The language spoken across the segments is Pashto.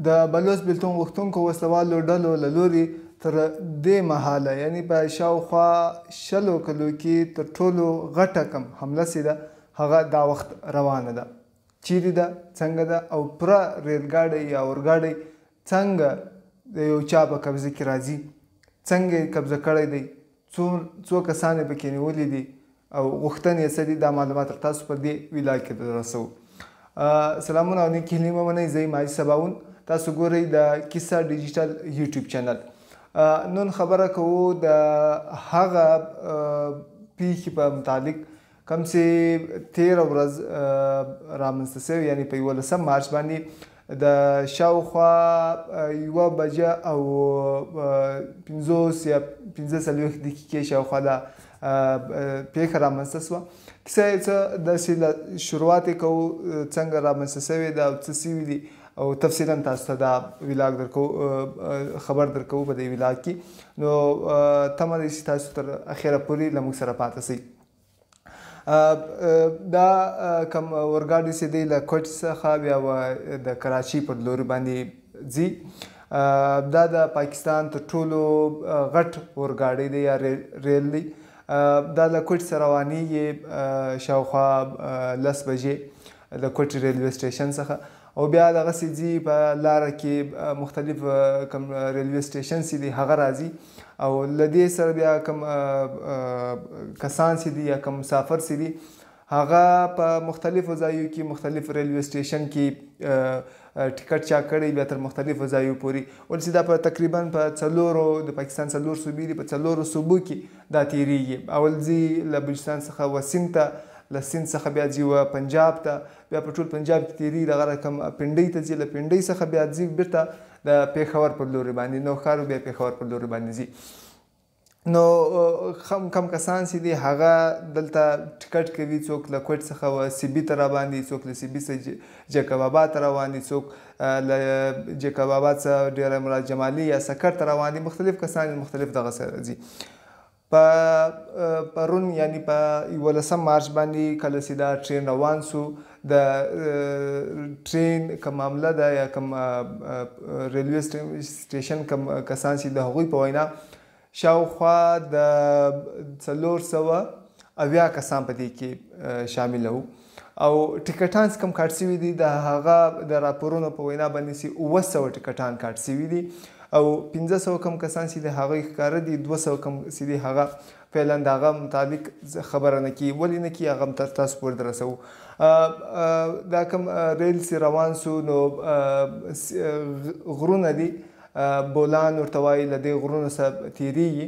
د بلوڅ بېلتون غوښتونکو وسلوالو ډلو له لوري تر دې مهاله یعنې په شاوخوا 20 کلو کې تر ټولو غټه کم حمله چې ده هغه دا وخت روانه ده. چیرې ده، څنګه ده او پوره ریلګاډی یا اورګاډی څنګه د یو چا په قبضه کې راځي، څنګه یې قبضه کړی دی، څو کسان یې پکې نیولي دي او غوښتنې یې څه دي، دا معلومات تاسو په دې ویلا کې در رسوو. سلامونه او نیکې هیلې مه منئ. زه یم حاجي سباون، تاسو ګورئ د کیسه ډیجیټل یوټیوب چینل. نن خبره کوو د هغه پیښې په متعلق کوم چې 13 ورځ رامنځته شوې، یعنې په 11 مارچ باندې د شاوخوا 1 بجه او 50 یا 45 دقیقې شاوخوا دا پیښه رامنځته شوه. کیسه یې څه داسې شروعات یې کوو، څنګه رامنځته شوې ده او څه شوي دي او تفصیلا تاسو ته دا ویلاګ درکوو، خبر درکوو په دې ویلاګ کې. نو تمه ده چې تاسو تر اخره پورې له موږ سره پاتې شئ. دا کوم اورګاډی چې دی له کوټ څخه بیا د کراچۍ پر لوري باندې ځي. دا د پاکستان تر ټولو غټ اورګاډی دی یا ریل دی. دا له کوټ څخه روانېږي شاوخوا 10 بجې د کوټ ریلوې سټیشن څخه، او بیا دغسې ځي په لاره کې مختلف کوم ریلوې سټیشن چې دی هغه راځي، او له دې سره بیا کوم کسان چې دي یا کوم مسافر چې دي هغه په مختلفو ځایو کې مختلف ریلوې سټیشن کې ټیکټ چا کړی، بیا تر مختلفو ځایو پورې. ولې دا په تقریبا په 4 د پاکستان 4 صوبې دي، په 4 صوبو کې دا تیریږي. اول ځي له بلوچستان څخه و سیند ته، له سیند څخه بیا ځي و پنجاب ته، بیا په ټول پنجاب کې تیریږي، دغه رقم پنډۍ ته ځي، له پنډۍ څخه بیا ځي بیرته د پېښور پر لوري باندې، نوښار بیا پېښور پر لوري باندې ځي. نو کم کسان چې دي هغه دلته ټیکټ کوي، څوک له کوټ څخه و سی بي ته روان دي، څوک له سی بي څخه جیکب آباد ته روان دي، څوک له جیکب آباد څخه ډیره مراد جمالي یا سکر ته روان دي. مختلف کسان مختلف دغه سره ځي. په پرون یعنی په 11 مارچ باندې کله چې دا ټرین روان سو، د ټرین کوم معامله ده یا کوم ریلوې سټیشن کوم کسان چې د هغوی په وینا شاوخوا د 480 کسان په دې کې شامل وو، او ټیکټان چې کوم کاټ شوي دي د هغه د راپورونو په وینا باندې چې 900 ټیکټان کاټ شوي دي، او 1500 کم کسان چې د هغوی ښکاره دي، 200 کم چې دي هغه فعلا د هغه مطابق خبره نه کي. ولې نه کي هغه هم تاسو پورې در رسوو. دا کوم ریل چې روان سو نو غرونه دي، بولان ورته وایي، له دې غرونو څخه تیریږي،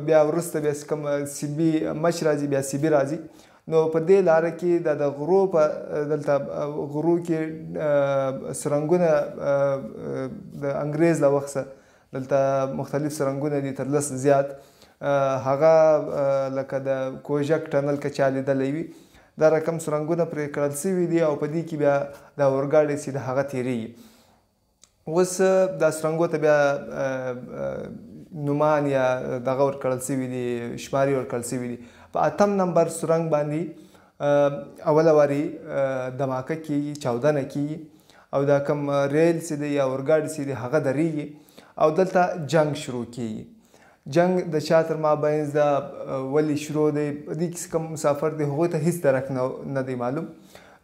بیا وروسته بیا کوم سی بي مچ راځي، بیا سی بي راځي. نو په دې لاره کې د غرو په دلته غرو کې سرنګونه د انګریز له وخت څخه دلته مختلف سرنګونه دي تر 10 زیات، هغه لکه د کوژک ټنل که چا لیدلی وي، دا رقم سرنګونه پرې کړل شوي دي، او په دې کې بیا د اورګاډي چې د هغه تیریږي. اوس دا سرنګو ته بیا نومان یا دغه ورکړل شوي دي، شمارې ورکړل شوي دي. په 8 نمبر سرنګ باندې اوله وارې دماکه کېږي، چاودنه کېږي، او دا کوم ریل چې دی یا اورګاډي چې دی هغه درېږي، او دلته جنګ شروع کېږي. جنګ د چا تر مابینځ دا ولې شروع دی، په دې کې کوم مسافر دی هغوی ته هېڅ درک نه دی معلوم.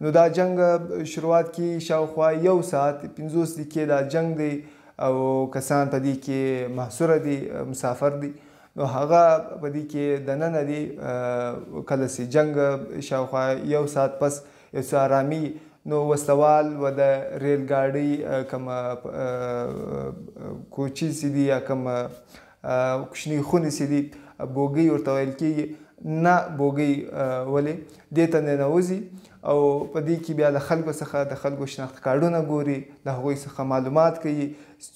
نو دا جنګ شروعات کې شاوخوا 1 ساعت 50 دقیقې دا جنګ دی، او کسان په دې کې محصوره دي، مسافر دي. نو هغه په دې کې دننه دي. کله چې جنګ شاوخوا 1 ساعت پس یو څه ارامي، نو وسلوال و د ریل ګاډۍ کوم کوچي چې دي یا کوم کوچني خونې چې دي، بوګۍ ورته ویل کېږي، نه بوګۍ ولې دې ته ننوځي، او په دې کې بیا د خلکو څخه د خلکو شناخت کارډونه ګوري، د هغوی څخه معلومات کوي،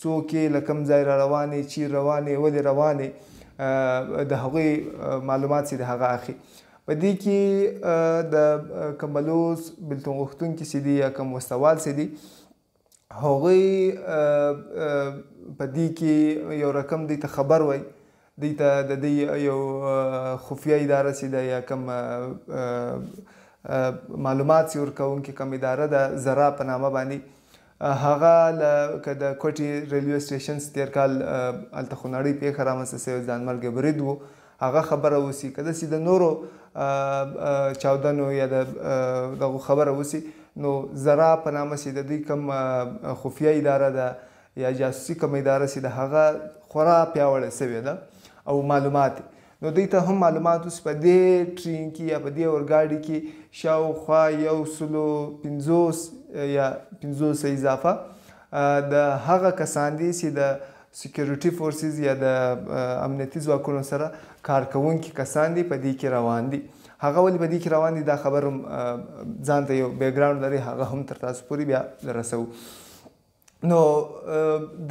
څوک یې له کوم ځای را روانې، چیر روانې، ولې روانې، د هغوی معلومات چې د هغه اخلي. په دې کې د کوم بلوڅ بېلتون غوښتونکي چې دي یا کوم وسلوال چې دي هغوی په دې کې یو رقم دوی ته خبر وایي، دوی ته د دې یو خفیه اداره چې ده یا کوم معلومات چې ورکوونکې کوم اداره ده زرا په نامه باندې هغه که د کوټي ریلوے سټیشن تیر کال هلته خو نړۍ پیښه رامنځته سوې ځانمرګي برید و هغه خبره وسي که داسې د نورو چاودنو یا د دغو خبره وسي نو زرا په نامه چې د دوی کوم خفیه اداره ده یا جاسوسي کوم اداره چې د هغه خورا پیاوړې سوې ده او معلومات نو دوی ته هم معلومات اوس په دې ټرین کې یا په دې اورګاډي کې شاوخوا 150 یا 500 اضافه د هغه کسان دي چې د سکیورټي فورسز یا د امنیتي ځواکونو سره کارکوونکي کسان دي په دې کې روان دي هغه ولې په دې کې روان دي دا خبر هم ځان ته یو بیکګراوند لري هغه هم تر تاسو پورې بیا رسوو نو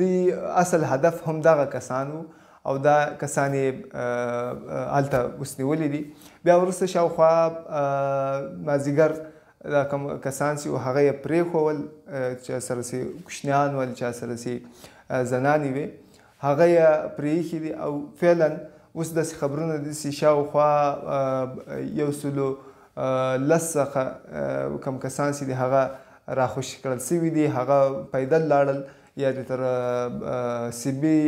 د اصل هدف هم دغه کسان وو او دا کسان یې هلته اوس نیولي دي بیا وروسته شاوخوا مازدیګر دا کوم کسان چې هغه یې پرېښول چا سره چې کوچنیان ول چا سره چې زنانې وې هغه یې پرېښي دي او فعلا اوس داسې خبرونه دي چې شاوخوا 110 څخه کوم کسان چې دي هغه راخوشي کړل سوي دي هغه پیدل لاړل یا د تر سی بي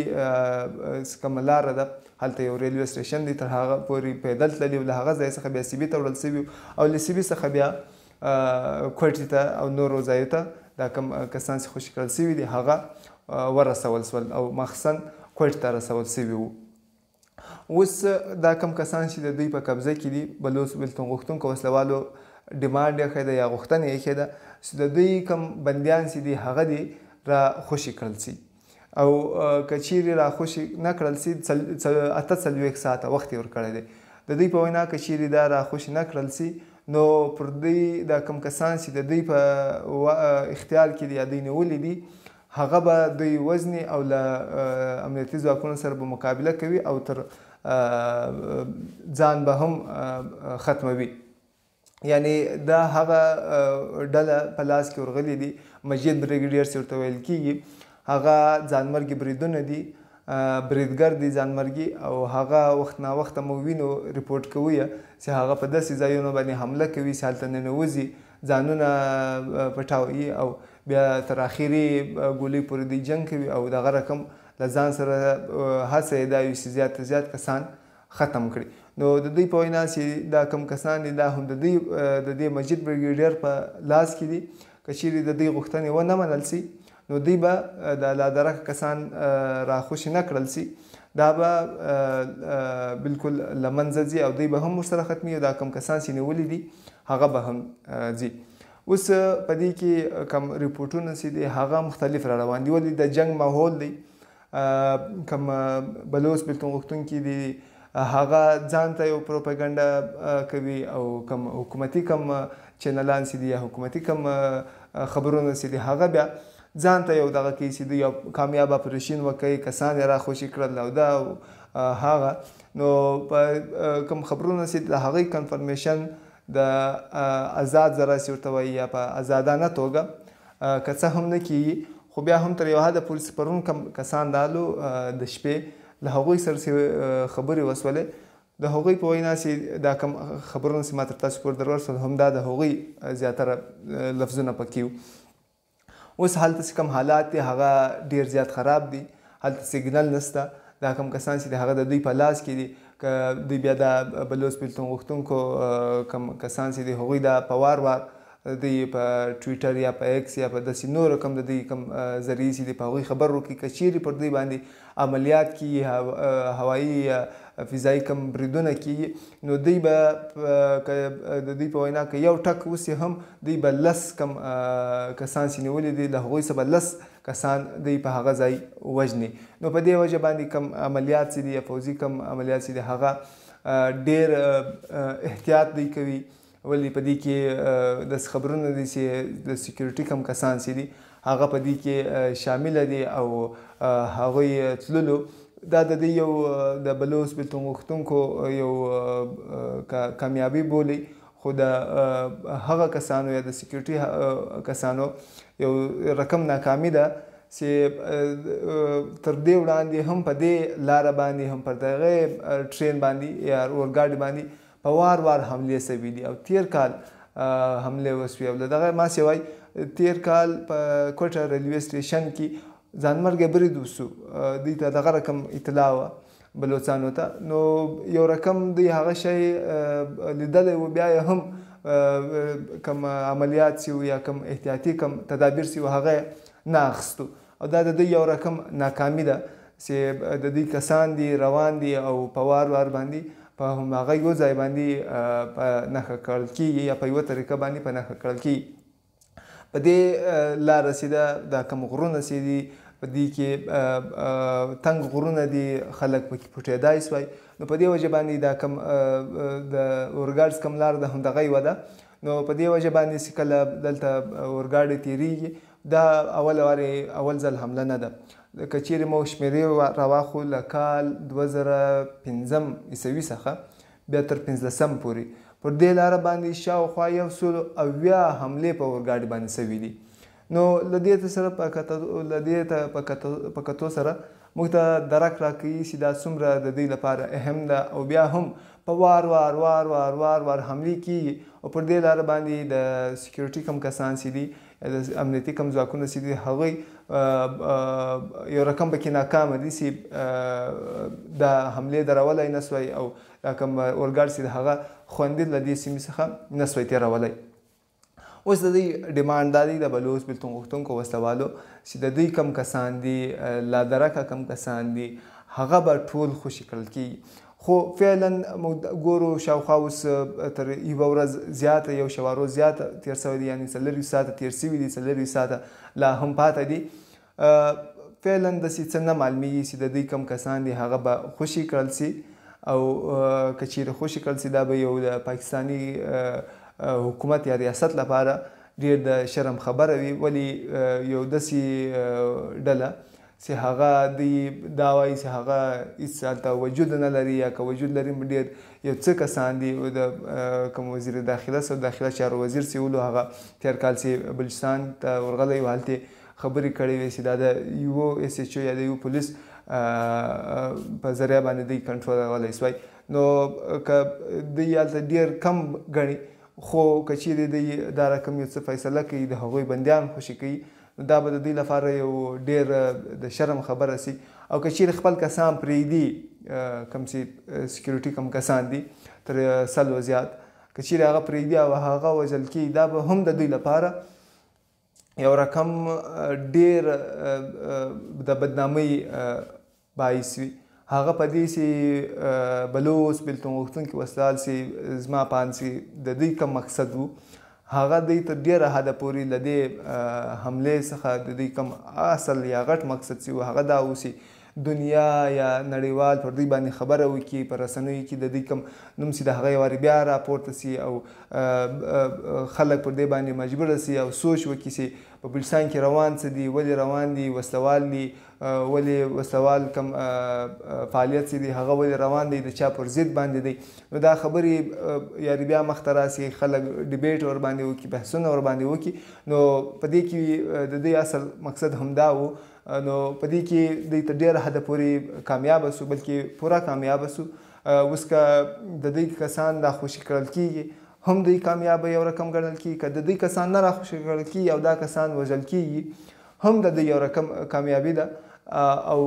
کومه لاره ده هلته یو ریلوے سټیشن دی تر هغه پورې پیدل تللي و له هغه ځای څخه بیا سی بي ته وړل سوي او له سی بي څخه بیا کوټې ته او نورو ځایو ته دا کوم کسان چې خوشي کړل سوي دي هغه ورسول سول او مخصوصا کوټې ته رسول سوي وو اوس دا کوم کسان چې د دوی په قبضه کې دي بلوڅ بېلتون غوښتونکو وسلوالو ډیمانډ یې ښی ده یا غوښتنه یې ښی ده چې د دوی کوم بندیان چې دي هغه دي را خوشي کړل سي او که چیرې را خوشي نه کړل سي 48 ساعته وخت یې ورکړی دی د دوی په وینا که چیرې دا را خوشي نه کړل سي نو پر دوی دا کوم کسان چې د دوی په اختیار کې دي یا دوی نیولي دي هغه به دوی وزني او له امنیتي ځواکونو سره به مقابله کوي او تر ځان به هم ختموي یعنی دا هغه ډله په لاس کې ورغلي دي مجید بریګیډیر چې ورته ویل کېږي هغه ځانمرګي بریدونه دي بریدګر دي ځانمرګي او هغه وخت نا وخته موږ وینو ریپورټ کوو چې هغه په داسې ځایونو باندې حمله کوي چې هلته ننوځي ځانونه پټاوي او بیا تر اخري ګولۍ پورې دوی جنګ کوي او دغه رقم له ځان سره هڅه یې دا وي چې زیات زیات کسان ختم کړي نو د دوی په وینا چې دا کوم کسان دي دا هم د دې مجید بریګیډیر په لاس کې دي که چیرې د دوی غوښتنې ونه منل سي نو دوی به د لادرکه کسان راخوشي نه کړل سي دا به بالکل له منځه ځي او دوی به هم ورسره ختمي او دا کوم کسان چې نیولي دي هغه به هم ځي اوس په دې کې کوم ریپورټونه چې دي هغه مختلف را روان دي ولې د جنګ ماحول دی کوم بلوڅ بېلتون غوښتونکي دي هغه ځان ته یو پروپاګنډا کوي او کوم حکومتي کوم چینلان چې دي یا حکومتي کوم خبرونه چې دي هغه بیا ځان ته یو دغه کوي چې دوی یو کامیاب اپریشن وکړي کسان یې راخوشي کړل او دا هغه نو په کوم خبرونه چې د هغې کنفرمیشن د آزاد ذرایع چې ورته وایي یا په ازادانه توګه که څه هم نه کېږي خو بیا هم تر یو حده پورې پرون کم کسان رالو د شپې له هغوی سره چې خبرې وسولې د هغوی په وینا چې دا کوم خبرونه چې ما تر تاسو پورې در ورسول هم دا د هغوی زیاتره لفظونه پکې وو اوس هلته چې کوم حالات دي هغه ډېر زیات خراب دي هلته سیګنل نشته دا کوم کسان چې د هغه د دوی په لاس کې دي که دوی بیا د بلوڅ بېلتون غوښتونکو کوم کسان چې دي هغوی دا په وار وار دوی په ټویټر یا په ایکس یا په داسې نورو کوم د دوی کوم ذریعې چې دي په هغوی خبر وکړي که چیرې پر دوی باندې عملیات کیږي هوایي یا فضایي کوم بریدونه کیږي نو دوی به د دوی په وینا که یو ټک وسي هم دوی به 10 کم کسان چې نیولي دي له هغوی څخه به 10 کسان دوی په هغه ځای وژني نو په دې وجه باندې کوم عملیات چې دي یا پوځي کوم عملیات چې دي هغه ډېر احتیاط دوی کوي ولې په دې کې داسې خبرونه دي چې د سکیورټي کوم کسان چې دي هغه په دې کې شامله دي او هغوی تللو دا د دې یو د بلوڅ بېلتون غوښتونکو یو کامیابي بولي خو د هغه کسانو یا د سکیورټي کسانو یو رقم ناکامي ده چې تر دې وړاندې هم په دې لاره باندې هم پر دغه ټرین باندې یا اورګاډي باندې په وار وار حملې سوي دي او تیر کال حملې وسوې او له دغه ما سوای تیر کال په کوټه ریلوے سټیشن کې ځانمرګی برید وسو. دوی ته دغه رقم اطلاع وه بلوڅانو ته. نو یو رقم دوی هغه شی لیدلی و، بیا یې هم کم عملیات سی و یا کم احتیاطي کم تدابیر سی و هغه یې نه اخیستو. او دا د دوی یو رقم ناکامي ده چې د دوی کسان دي روان دي او په وار وار باندې په هماغه یو ځای باندې په نښه کړل کېږي یا په یوه طریقه باندې په نښه کړل کېږي. په دې لاره چې ده دا کوم غرونه چې دي په دې کې تنګ غرونه دي، خلک پکې پټېدای سوی. نو په دې وجه باندې دا کوم د اورګاډز کوم لار ده همدغه یوه ده. نو په دې وجه باندې چې کله دلته اورګاډي تېرېږي دا اول ځل حمله نه ده. که چیرې مو شمېرې راواخلو له کال 2005 عیسوي څخه بیا تر 15 پورې پر دې لاره باندې شاوخوا 180 حملې په اورګاډي باندې سوي دي. نو له دې سره په کتو سره موږ ته درک راکوي چې دا څومره د دوی لپاره اهم ده او بیا هم په وار وار حملې کېږي. او پر دې لاره باندې د سکیورټي کم کسان چې دي، د امنیتي کم ځواکونه چې دي، هغوی یو رقم پکې ناکامه دي چې دا حملې درولی نه سوی او دا کوم اورګاډ چې د هغه خوندي له دې سیمې څخه نه سوی تېرولی. اوس د دوی ډیمانډ دا دی د بلوچ بېلتون غوښتونکو وسلوالو چې د دوی کم کسان دي، لادرکه کم کسان دي، هغه به ټول خوشي کړل کېږي. خو فعلا موږ ګورو شاوخوا اوس تر یوه ورځ زیاته، یو شبه روز زیاته تېر سوی دی، یعنې 40 ساعته تېر سوي دي، 40 ساعته لا هم پاته دي. فعلا داسې څه نه معلومیږي چې د دوی کم کسان دي هغه به خوشي کړل سي. او که چیرې خوشي کړل سي دا به یو د پاکستاني حکومت یا ریاست لپاره ډېر د شرم خبره وي. ولې یو داسې ډله چې هغه دوی دا وایي چې هغه هېڅ هلته وجود نه لري، یا که وجود لري ډېر یو څه کسان دي. د کوم وزیر داخله داخله چارو وزیر چې ولو هغه تېر کال چې بلوچستان ته ورغلی و، هلته خبرې کړې وې چې دا د یو ایس ایچ او یا د یو پولیس په ذریعه باندې دوی کنټرولولی سوی. نو که دوی هلته ډېر کم ګڼي، خو که چیرې دوی دا رقم یو څه فیصله کوي، د هغوی بندیان خوشي کوي، دا به د دوی لپاره یو ډېر د شرم خبره سي. او که چیرې خپل کسان پرېږدي، کوم چې سکیورټي کم کسان دي تر 100 زیات، که چیرې هغه پرېږدي او هغه وژل کېږي، دا به هم د دوی لپاره یو رقم ډېر د بدنامۍ باعث وي. هغه په دې چې بلوچ بېلتون غوښتونکي وسلوال چې زما په اند چې د دوی کوم مقصد و، هغه دوی تر ډېره حده پورې له دې حملې څخه د دوی کوم اصل یا غټ مقصد چې و هغه دا و چې دنیا یا نړیوال پر دوی باندې خبره وکړي، په رسنیو کې د دوی کوم نوم چې د هغه یو وارې بیا راپورته سي او خلک پر دې باندې مجبوره سي او سوچ وکړي چې په بلوچستان کې روان څه دي، ولې روان دي، وسلوال دي، ولې وسلوال کوم فعالیت چې دی هغه ولې روان دی، د چا پر ضد باندې دی. نو دا خبرې یاري بیا مخته راسي، خلک ډیبیټ ورباندې وکړي، بحثونه ورباندې وکړي. نو په دې کې د دوی اصل مقصد همدا و. نو په دې کې دوی تر ډېره حده پورې کامیابه سو، بلکې پوره کامیابه سو. اوس که د دوی کسان را خوشي کړل کېږي، هم دوی کامیابه یو رقم ګڼل کېږي. که د دوی کسان نه را خوشي کړل کېږي او دا کسان وژل کېږي، هم د دوی یو رقم کامیابي ده. او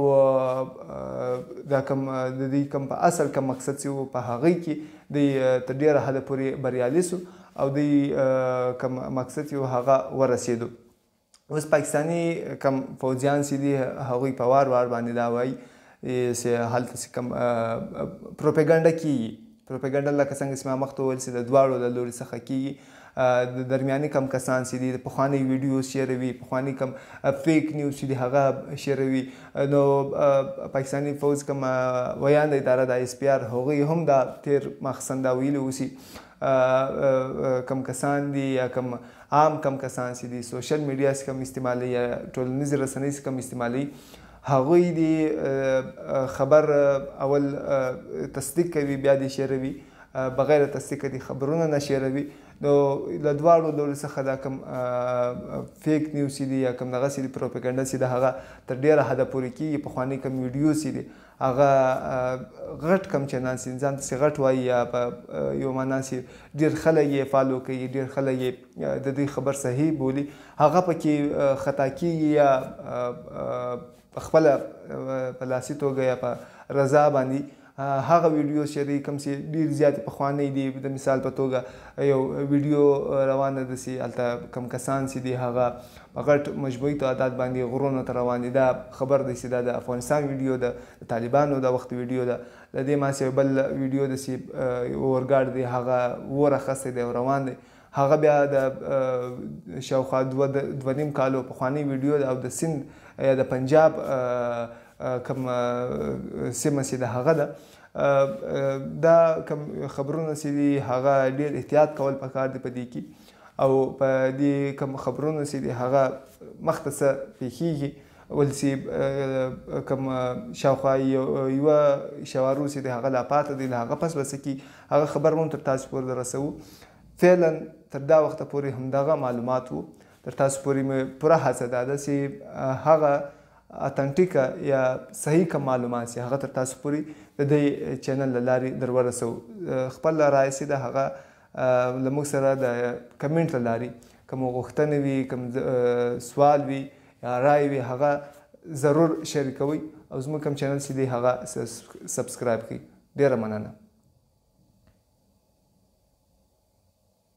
دا کوم د دوی کوم په اصل کوم مقصد چې و په هغوی کې دوی تر ډېره حده پورې بریالي سو او دوی کوم مقصد چې و هغه ورسېدو. اوس پاکستاني کوم فوجیان چې دي هغوی په وار باندې دا وایي چې هلته چې کوم پروپیګنډه کېږي، پروپیګنډه لکه څنګه چې ما مخکې وویل چې د دواړو له لوري څخه کېږي. د درمیاني کم کسان چې دي د پخواني ویډیوز شیروي، پخواني کم فیک نیوز چې دي هغه شیروي. نو پاکستاني فوج کوم ویاند اداره د ایس پی آر هغوی هم دا تېر ماخستن دا ویلي اوسي کم کسان دي یا کم عام کم کسان چې دي سوشل میډیا چې کم استعمالوي یا ټولنیزې رسنۍ چې کم استعمالوي، هغوی دي خبر اول تصدیق کوي بیا دې شیروي، بغیر تصدیق دي خبرونه نه شیروي. نو له دواړو ډولو څخه دا کوم فیک نیوز چې دي یا کوم دغسې دي پروپاګنډا چې د هغه تر ډېره حده پورې کېږي. پخواني کوم ویډیو چې دي هغه غټ کم چینل چې ځان ته غټ وایي یا په یو معنا چې ډېر خلک یې فالو کوي، ډېر خلک یې د دوی خبر صحیح بولي، هغه پکې خطا کېږي یا په خپله په لاسي توګه یا په رضا باندې هغه ویډیو چې کوم چې ډېر زیاتې پخوانۍ دي. د مثال په توګه یو ویډیو روانه ده چې هلته کوم کسان چې دي هغه په غټ مجموعي تعداد باندې غرونو ته روان دي. دا خبر دی چې دا د افغانستان ویډیو ده، د طالبانو د وخت ویډیو ده. د دې ماسې یو بل ویډیو ده چې اورګاډ دی هغه اور اخیستی دی او روان دی، هغه بیا د شاوخوا دوه نیم کالو پخوانۍ ویډیو ده او د سند یا د پنجاب کوم سیمه چې د هغه ده. دا کوم خبرونه چې دي هغه ډېر احتیاط کول پکار دي په دې کې، او په دې کوم خبرونه چې دي هغه مخته څه پیښیږي ول چې کوم شاوخوا یوه شوارو چې دی هغه لا پاته دی، له هغه پس به څه کي هغه خبر به هم تر تاسو پورې رسوو. فعلا تر دا وخته پورې همدغه معلومات وو. تر تاسو پورې مې پوره هڅه دا ده چې هغه اتنټیکه یا صحیح کوم معلومات چې هغه تر تاسو پورې د دې چینل له لارې در ورسوو. خپل رایه چې ده هغه له موږ سره د کمنټ له لارې کوم غوښتنې وي، کوم سوال وي یا رایه وي، هغه ضرور شریکوئ او زموږ کوم چینل چې دی هغه سبسکرایب کړئ. ډېره مننه.